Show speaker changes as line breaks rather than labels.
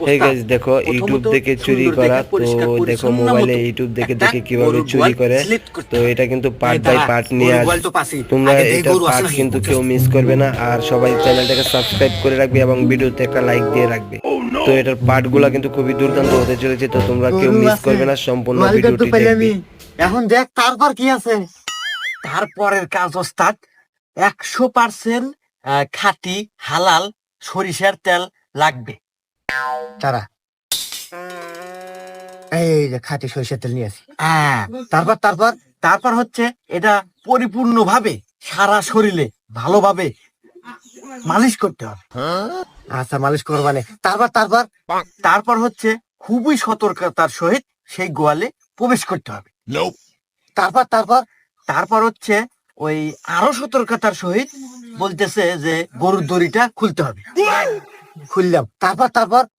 Hey guys দেখো YouTube দেখে চুরি করা, তো দেখো মোবাইলে ইউটিউব দেখে দেখে কিভাবে চুরি করে। তো এটা কিন্তু পার্ট বাই পার্ট নিয়ে তোমরা এটা পার্ট কিন্তু কেউ মিস করবে না, আর সবাই চ্যানেলটাকে সাবস্ক্রাইব করে রাখবে এবং ভিডিওতে একটা লাইক দিয়ে রাখবে। তো এটার পার্টগুলো কিন্তু খুবই দুর্দান্ত হতে চলেছে, তো তোমরা কেউ মিস করবে না, সম্পূর্ণ ভিডিওটি দেখবে।
এখন দেখ তারপর কি আছে। তারপরের কাজ ওস্তাদ 100% খাঁটি হালাল সরিষার তেল লাগবে। তারা এই যে খাঁটি সরিষার তেল নিয়ে আসি। তারপর তারপর তারপর হচ্ছে এটা পরিপূর্ণভাবে সারা শরীরে ভালোভাবে মালিশ করতে হবে। আচ্ছা মালিশ করবানে। তারপর তারপর তারপর হচ্ছে খুবই সতর্কতার সহিত সেই গোয়ালে প্রবেশ করতে হবে। তারপর তারপর তারপর হচ্ছে ওই আরো সতর্কতার সহিত বলতেছে যে গরুর দড়িটা খুলতে হবে। খুললাম। তারপর তারপর